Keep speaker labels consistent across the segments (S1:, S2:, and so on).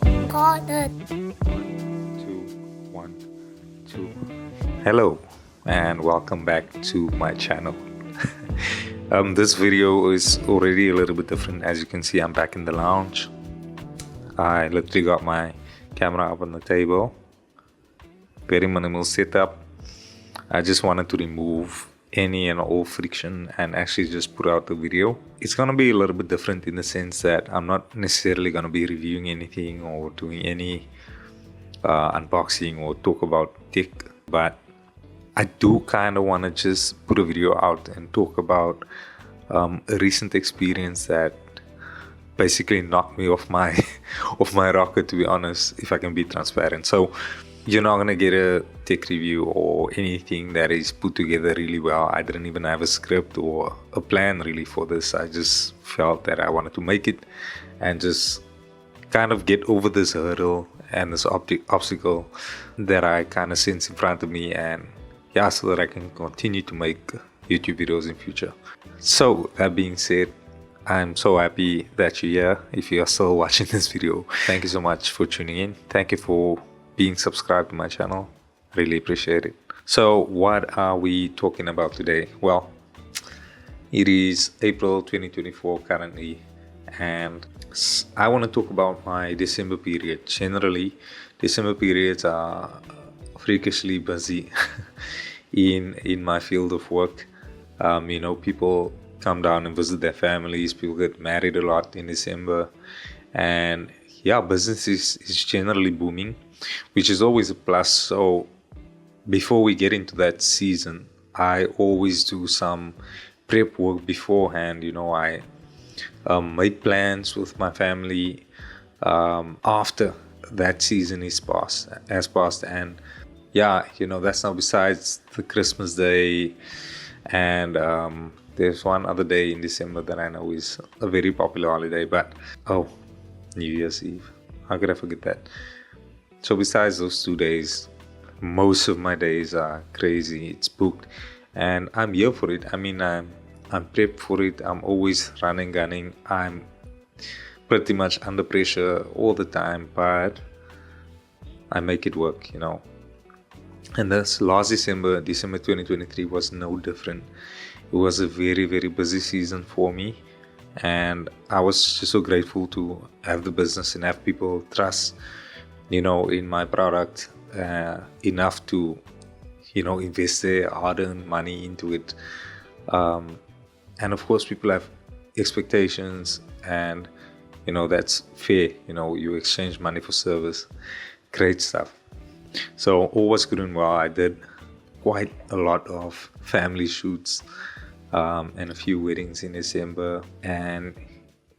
S1: Recorded.
S2: 1, 2, 1, 2. Hello and welcome back to my channel. This video is already a little bit different. As you can see, I'm back in the lounge. I literally got my camera up on the table. Very minimal setup. I just wanted to remove any and all friction and actually just put out the video. It's gonna be a little bit different in the sense that I'm not necessarily gonna be reviewing anything or doing any unboxing or talk about tech, but I do kind of want to just put a video out and talk about a recent experience that basically knocked me off my off my rocker, to be honest, if I can be transparent. So you're not gonna get a tech review or anything that is put together really well. I didn't even have a script or a plan really for this. I just felt that I wanted to make it and just kind of get over this hurdle and this obstacle that I kind of sense in front of me, and yeah, so that I can continue to make YouTube videos in future. So that being said, I'm so happy that you're here. If you are still watching this video, thank you so much for tuning in. Thank you for being subscribed to my channel. Really appreciate it. So what are we talking about today? Well, it is April 2024 currently, and I want to talk about my December period. Generally, December periods are freakishly busy in my field of work. People come down and visit their families. People get married a lot in December, and yeah, business is generally booming, which is always a plus. So before we get into that season, I always do some prep work beforehand. I make plans with my family after that season has passed, and yeah, that's now besides the Christmas day, and there's one other day in December that I know is a very popular holiday, but New Year's Eve. How could I forget that? So besides those 2 days, most of my days are crazy. It's booked, and I'm here for it. I mean, I'm prepped for it. I'm always running, gunning. I'm pretty much under pressure all the time, but I make it work, And this last December 2023 was no different. It was a very, very busy season for me, and I was just so grateful to have the business and have people trust, in my product enough to, invest their hard-earned money into it. And of course, people have expectations, and that's fair. You exchange money for service. Great stuff. So all was good and well. I did quite a lot of family shoots and a few weddings in December, and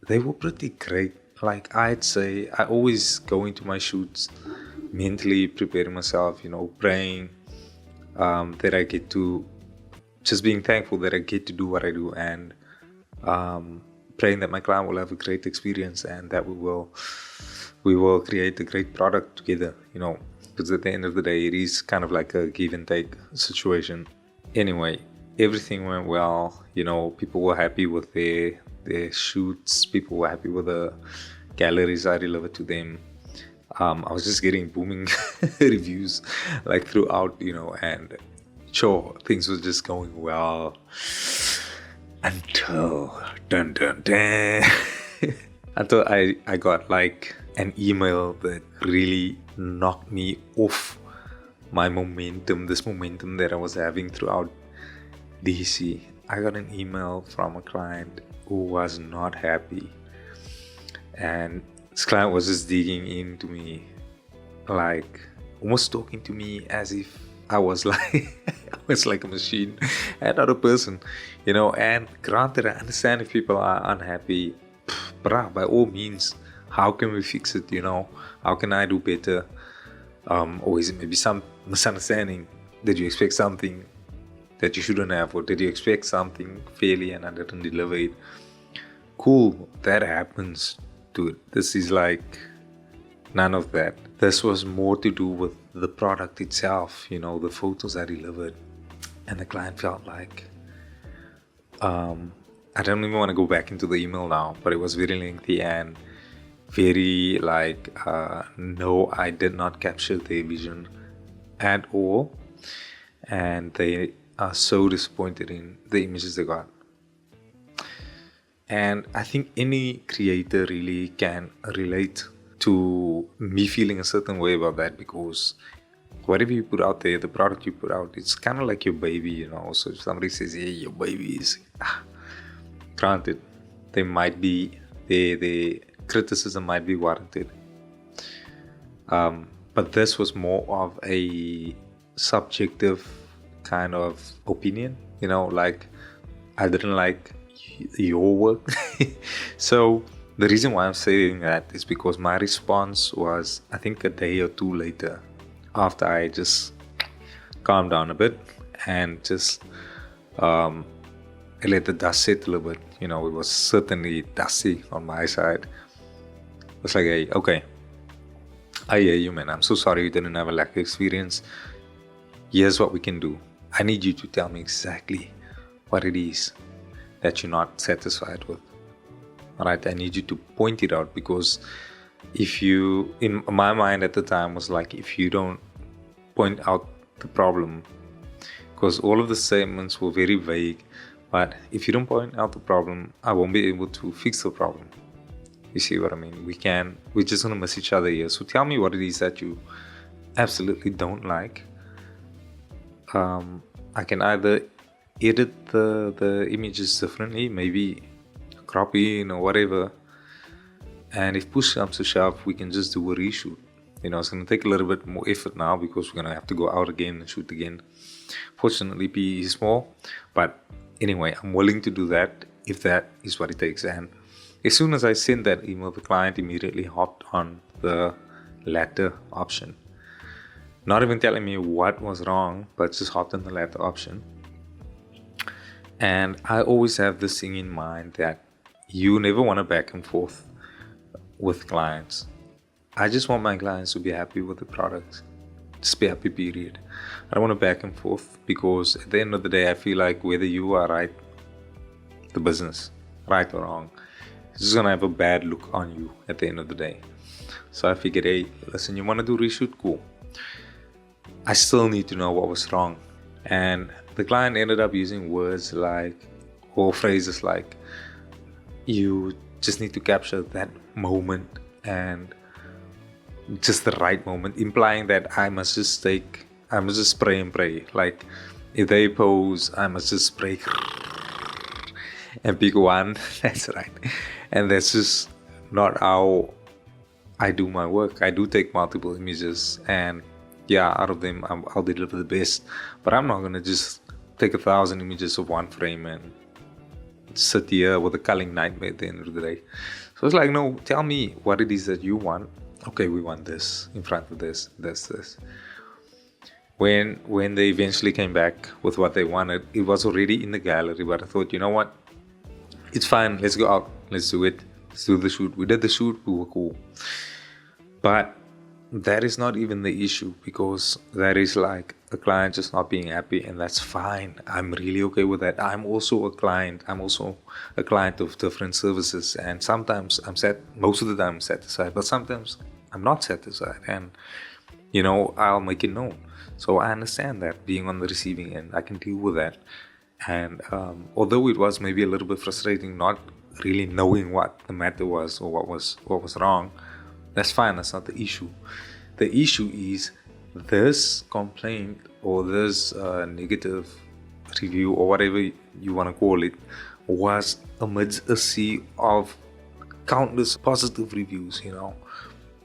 S2: they were pretty great. Like, I'd say I always go into my shoots mentally preparing myself, praying that I get to, just being thankful that I get to do what I do, and praying that my client will have a great experience and that we will create a great product together, because at the end of the day, it is kind of like a give and take situation. Anyway, everything went well. People were happy with their shoots. People were happy with the galleries I delivered to them. I was just getting booming reviews like throughout, and sure, things were just going well until until I got like an email that really knocked me off my momentum, this momentum that I was having throughout DC. I got an email from a client who was not happy, and this client was just digging into me, like almost talking to me as if I was like a machine and not a person, and granted, I understand if people are unhappy, by all means, how can we fix it? How can I do better? Or is it maybe some misunderstanding? Did you expect something that you shouldn't have, or did you expect something fairly and I didn't deliver it? Cool, that happens, dude. This is like none of that. This was more to do with the product itself, the photos I delivered, and the client felt like I don't even want to go back into the email now, but it was very lengthy, and very like, no, I did not capture their vision at all, and they are so disappointed in the images they got. And I think any creator really can relate to me feeling a certain way about that, because whatever you put out there, the product you put out, it's kind of like your baby, you know. So if somebody says, "Hey, your baby is," granted, they might be, their criticism might be warranted. But this was more of a subjective kind of opinion, you know, like I didn't like your work. So the reason why I'm saying that is because my response was, I think, a day or two later, after I just calmed down a bit and just let the dust settle a bit. You know, it was certainly dusty on my side. It was like, hey, okay, I hear you, man. I'm so sorry you didn't have a lack of experience. Here's what we can do. I need you to tell me exactly what it is that you're not satisfied with. All right, I need you to point it out, because if you, in my mind at the time was like, if you don't point out the problem, because all of the statements were very vague, but if you don't point out the problem, I won't be able to fix the problem. You see what I mean? We're just gonna miss each other here. So tell me what it is that you absolutely don't like. I can either edit the images differently, maybe crop in or whatever, and if push comes to shove, we can just do a reshoot. You know, it's going to take a little bit more effort now, because we're going to have to go out again and shoot again. Fortunately, PE is small, but anyway, I'm willing to do that if that is what it takes. And as soon as I sent that email, the client immediately hopped on the latter option, not even telling me what was wrong, but just hopped on the latter option. And I always have this thing in mind that you never want to back and forth with clients. I just want my clients to be happy with the product. Just be happy, period. I don't want to back and forth, because at the end of the day, I feel like whether you are right, the business, right or wrong, it's just going to have a bad look on you at the end of the day. So I figured, hey, listen, you want to do reshoot? Cool. I still need to know what was wrong. And the client ended up using words like, or phrases like, you just need to capture that moment, and just the right moment, implying that I must just spray and pray. Like, if they pose, I must just spray and pick one. That's right. And that's just not how I do my work. I do take multiple images, and yeah, out of them, I'll deliver the best. But I'm not going to just take 1,000 images of one frame and sit here with a culling nightmare at the end of the day. So it's like, no, tell me what it is that you want. Okay, we want this in front of this. When they eventually came back with what they wanted, it was already in the gallery, but I thought, you know what? It's fine. Let's go out. Let's do it. Let's do the shoot. We did the shoot. We were cool. But that is not even the issue, because that is like a client just not being happy, and that's fine. I'm really okay with that. I'm also a client. I'm also a client of different services, and sometimes most of the time I'm satisfied, but sometimes I'm not satisfied, and you know, I'll make it known. So I understand that, being on the receiving end, I can deal with that. And although it was maybe a little bit frustrating not really knowing what the matter was or what was wrong, that's fine. That's not the issue. The issue is this complaint or this negative review or whatever you want to call it was amidst a sea of countless positive reviews, you know.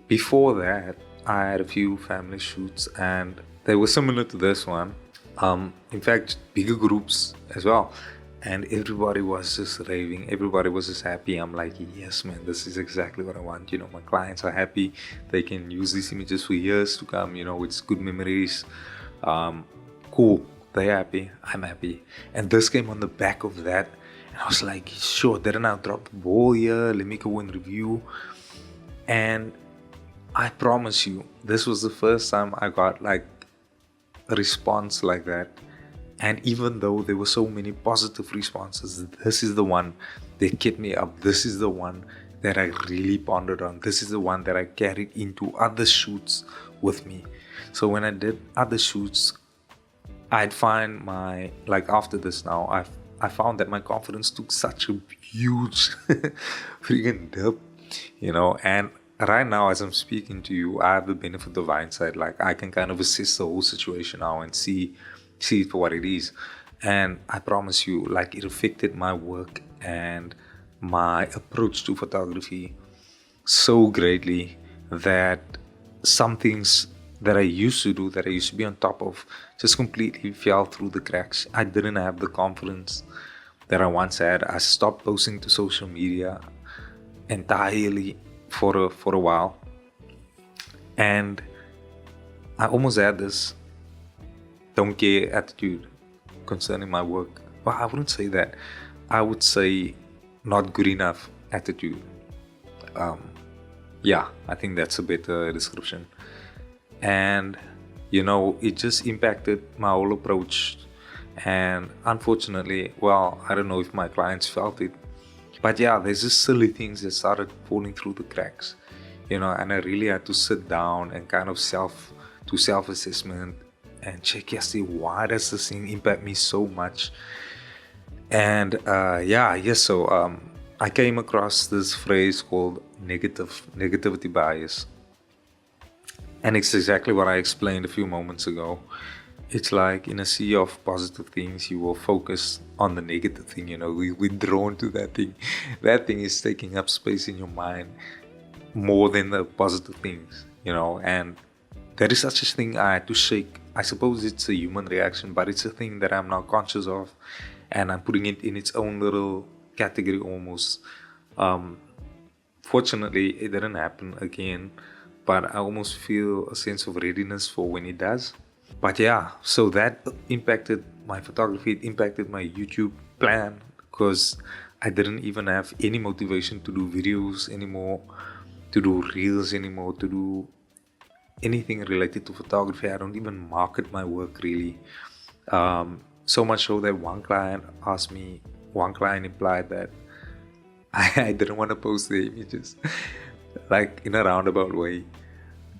S2: Before that, I had a few family shoots, and they were similar to this one. In fact, bigger groups as well. And everybody was just raving. Everybody was just happy. I'm like, yes, man, this is exactly what I want. You know, my clients are happy. They can use these images for years to come. You know, it's good memories. Cool. They're happy. I'm happy. And this came on the back of that. And I was like, sure, didn't I drop the ball here? Let me go and review. And I promise you, this was the first time I got like a response like that. And even though there were so many positive responses, this is the one that kept me up. This is the one that I really pondered on. This is the one that I carried into other shoots with me. So when I did other shoots, I'd find after this now, I found that my confidence took such a huge freaking dip, and right now as I'm speaking to you, I have the benefit of hindsight. Like, I can kind of assess the whole situation now and see it for what it is. And I promise you, like, it affected my work and my approach to photography so greatly that some things that I used to do, that I used to be on top of, just completely fell through the cracks. I didn't have the confidence that I once had. I stopped posting to social media entirely for a while, and I almost had this don't care attitude concerning my work. Well, I wouldn't say that. I would say not good enough attitude. I think that's a better description. And it just impacted my whole approach. And unfortunately, well, I don't know if my clients felt it, but yeah, there's just silly things that started falling through the cracks, and I really had to sit down and kind of self-assessment and check, why does this thing impact me so much? And so I came across this phrase called negativity bias. And it's exactly what I explained a few moments ago. It's like in a sea of positive things, you will focus on the negative thing. We're drawn to that thing. That thing is taking up space in your mind more than the positive things, and there is such a thing I had to shake. I suppose it's a human reaction, but it's a thing that I'm now conscious of, and I'm putting it in its own little category almost. Fortunately, it didn't happen again, but I almost feel a sense of readiness for when it does. But yeah, so that impacted my photography. It impacted my YouTube plan, because I didn't even have any motivation to do videos anymore, to do reels anymore, to do anything related to photography. I don't even market my work really. So much so that one client implied that I didn't want to post the images, like in a roundabout way.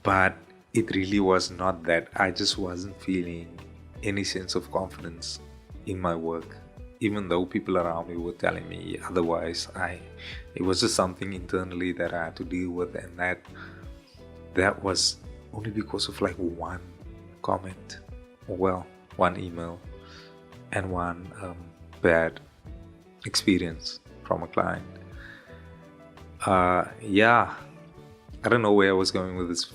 S2: But it really was not that. I just wasn't feeling any sense of confidence in my work, even though people around me were telling me otherwise. It was just something internally that I had to deal with, and that was only because of like one comment, one email, and one bad experience from a client. I don't know where I was going with this.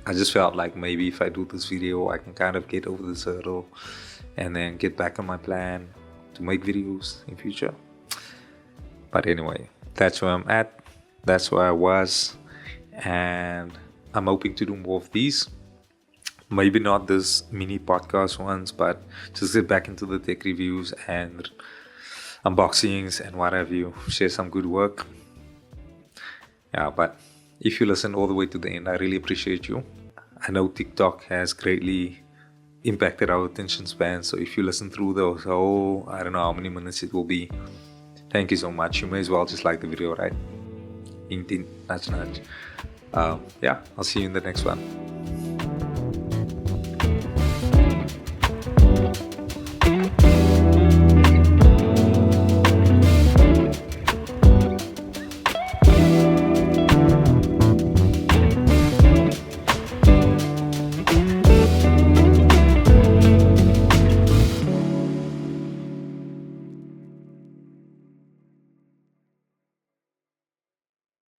S2: I just felt like maybe if I do this video, I can kind of get over this hurdle and then get back on my plan to make videos in future. But anyway, that's where I'm at. That's where I was. And I'm hoping to do more of these. Maybe not this mini podcast ones, but just get back into the tech reviews and unboxings and what have you. Share some good work. Yeah, but if you listen all the way to the end, I really appreciate you. I know TikTok has greatly impacted our attention span, so if you listen through those whole, I don't know how many minutes it will be, thank you so much. You may as well just like the video, right? Hint, hint, nudge, nudge. I'll see you in the next one.